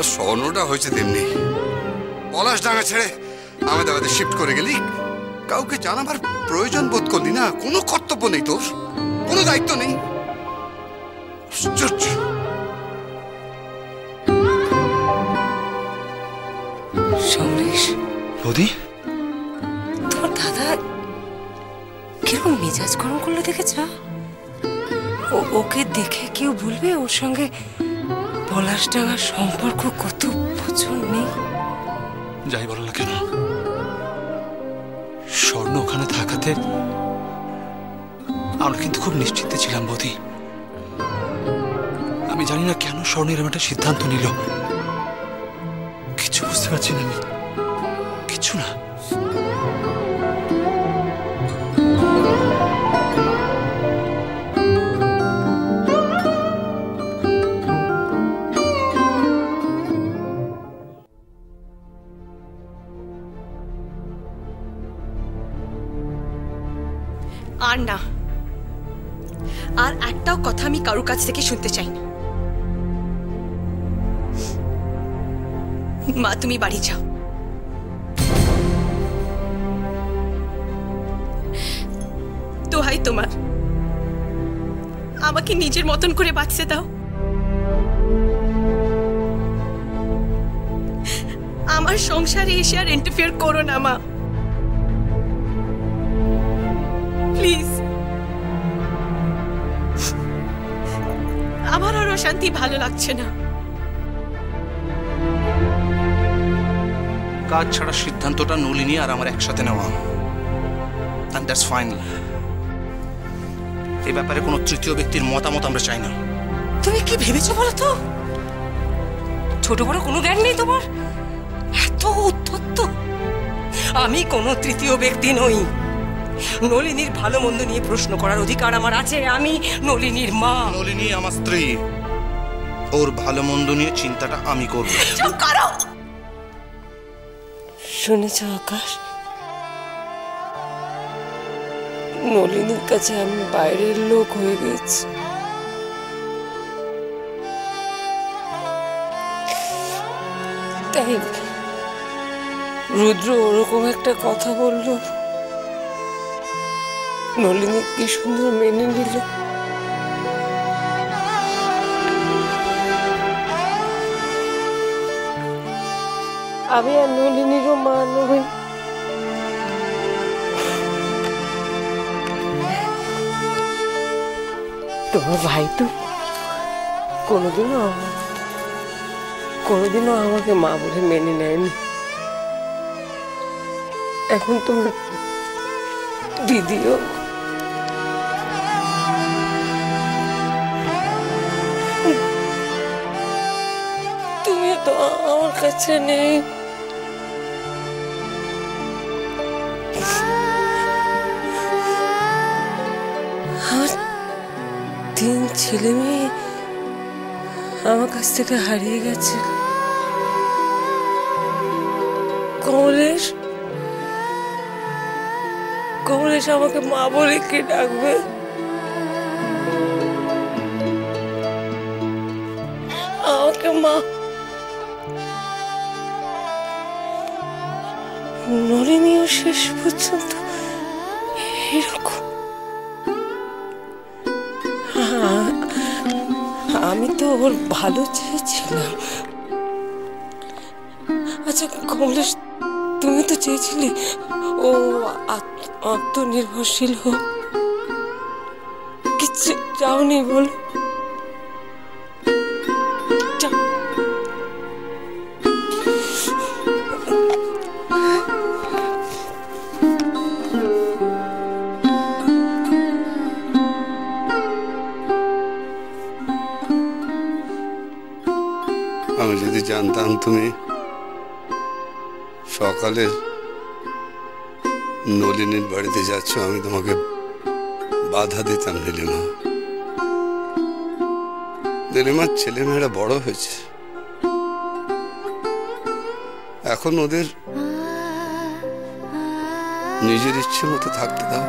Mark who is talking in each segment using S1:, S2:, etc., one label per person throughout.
S1: আর স্বর্ণটা হয়েছে তেমনি। পলাশডাঙ্গা ছেড়ে আহমেদাবাদে শিফট করে গেলি, কাউকে জানাবার প্রয়োজন বোধ করলি না। কোনো কর্তব্য নেই তোর, কোনো দায়িত্ব নেই।
S2: সমরেশ
S3: বৌদি,
S2: তোর দাদা কিরকম মেজাজ গরম করলো দেখেছ? ওকে দেখে কেউ বলবে ওর সঙ্গে পলাশডাঙ্গার সম্পর্ক কত বছর নেই।
S3: যাই বলো না কেন, স্বর্ণ ওখানে থাকাতে আমরা কিন্তু খুব নিশ্চিন্তে ছিলাম বৌদি। আমি জানি না কেন স্বর্ণ এরকম একটা সিদ্ধান্ত নিল, কিছু বুঝতে পারছি না আমি, কিছু না।
S4: আর না, আর একটাও কথা আমি কারোর কাছ থেকে শুনতে চাই না। মা, তুমি বাড়ি যাও। দোহাই তোমার, আমাকে নিজের মতন করে বাঁচতে দাও। আমার সংসারে এসে আর ইন্টারফেয়ার করো না মা, প্লিজ। আমার আর অশান্তি ভালো লাগছে না।
S3: কাজ ছাড়া সিদ্ধান্তটা নলিনী আর আমার একসাথে নেওয়া, and that's final। এই ব্যাপারে কোনো তৃতীয় ব্যক্তির মতামত আমরা চাই না।
S2: তুমি কি ভেবেছো বলো তো? ছোট বড় কোনো জ্ঞান নেই তোমার? এত উদ্ধত্ত। আমি কোনো তৃতীয় ব্যক্তি নই। নলিনীর ভালো মন্দ নিয়ে প্রশ্ন করার অধিকার আমার আছে। আমি নলিনীর মা।
S3: নলিনী আমার স্ত্রী, ওর ভালো মন্দ নিয়ে চিন্তাটা আমি করব।
S4: চুপ করো।
S2: শুনেছ আকাশ, নলিনীর কাছে আমি বাইরের লোক হয়ে গেছি। তাই রুদ্র ওরকম একটা কথা বলল, নলিনী কি সুন্দর মেনে নিল। আমি আর নলিনীরও মা নই। তোমার ভাই তো কোনোদিনও আমাকে মা বলে মেনে নেয়নি। এখন তোমার দিদিও তুমিও তো আমার কাছে নেই। আমার 3 ছেলে মেয়ে আমার কাছ থেকে হারিয়ে গেছে। কমলেশ আমাকে মা বলে কে ডাকবে? আমাকে মা। নলিনীও শেষ পর্যন্ত এরকম। আমি তো ওর ভালো চেয়েছিলাম। আচ্ছা কমলেশ, তুমি তো চেয়েছিলে ও আত্মনির্ভরশীল হোক, কিছু চাওনি বলো?
S1: আমি যদি জানতাম তুমি সকালে নলিনীর বাড়িতে যাচ্ছ, আমি তোমাকে বাধা দিতাম। নীলিমার ছেলেমেয়েরা বড় হয়েছে, এখন ওদের নিজের ইচ্ছে মতো থাকতে দাও।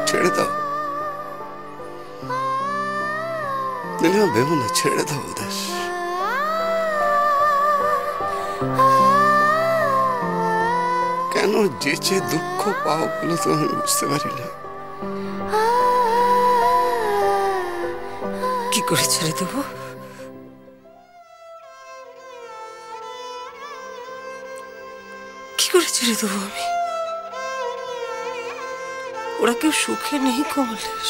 S1: ছেড়ে দাও। নীলিমা ভেবো না, ছেড়ে দাও ওদের। কেন যেচে দুঃখ পাও বলে তো আমি বুঝতে পারি না।
S2: কি করে ছেড়ে দেবো? কি করে ছেড়ে দেবো আমি? ওরা কেউ সুখে নেই কমলেশ।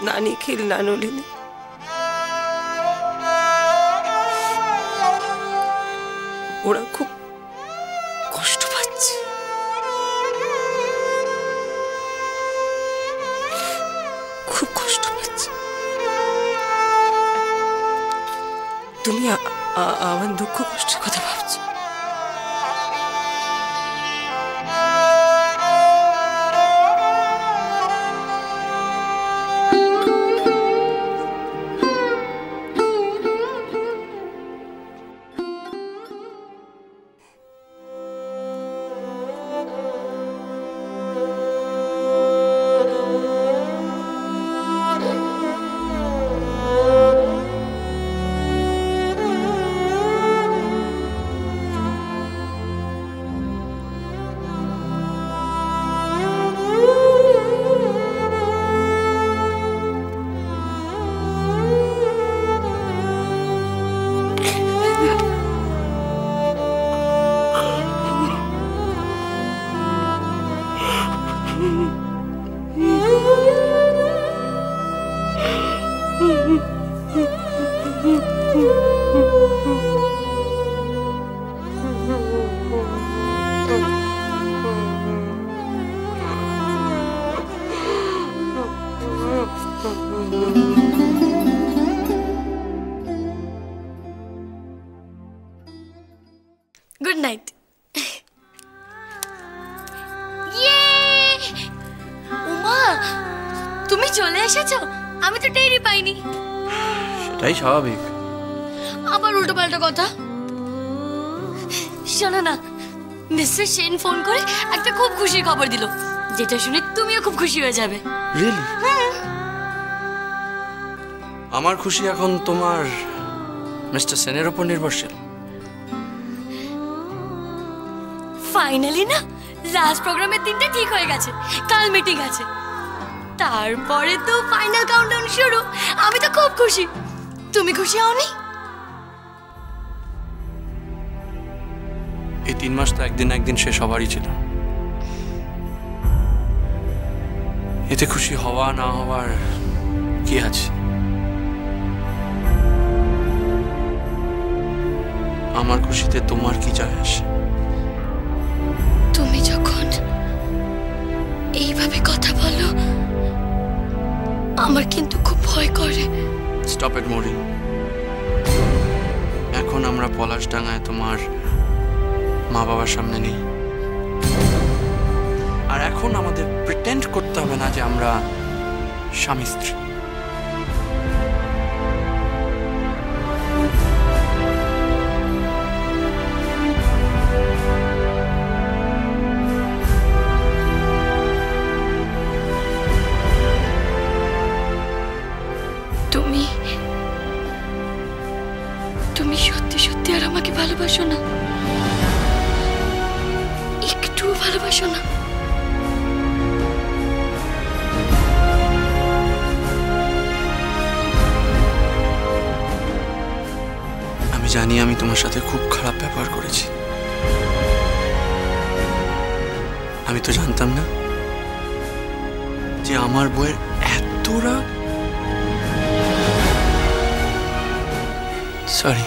S2: না নিখিল, না নলিনী, ওরা খুব কষ্ট পাচ্ছে। খুব কষ্ট পাচ্ছে। তুমি আমার দুঃখ কষ্টের কথা ভাবছো?
S4: Good night. উমা, তুমি চলে এসেছো? আমি তো টেরই পাইনি।
S3: সেটাই স্বাভাবিক।
S4: আবার উল্টো পাল্টা কথা। শোনো না, মিস্টার সেন ফোন করে একটা খুব খুশির খবর দিল, যেটা শুনে তুমিও খুব খুশি হয়ে যাবে।
S3: রিয়েলি? আমার খুশি এখন তোমার মিস্টার সেনের উপর নির্ভরশীল।
S4: ফাইনালি না, লাস্ট প্রোগ্রামের দিনটা ঠিক হয়ে গেছে। কাল মিটিং আছে, তারপরে তো ফাইনাল কাউন্টডাউন শুরু। আমি তো খুব খুশি। তুমি খুশি হওনি?
S3: এই 3 মাস তো একদিন একদিন শেষ হবারই ছিল। এতে খুশি হওয়া না হওয়ার কি আছে? আমার খুশিতে তোমার কি যায় আসে?
S4: তুমি যখন এইভাবে কথা বলো, আমার কিন্তু খুব ভয় করে।
S3: স্টপ ইট মরি। এখন আমরা পলাশডাঙ্গায় তোমার মা বাবার সামনে নেই, আর এখন আমাদের প্রিটেন্ড করতে হবে না যে আমরা স্বামী স্ত্রী।
S4: তুমি সত্যি সত্যি আর আমাকে ভালোবাসো না? একটু ভালোবাসো না?
S3: আমি জানি আমি তোমার সাথে খুব খারাপ ব্যবহার করেছি। আমি তো জানতাম না যে আমার বউয়ের এত রাগ। সরি।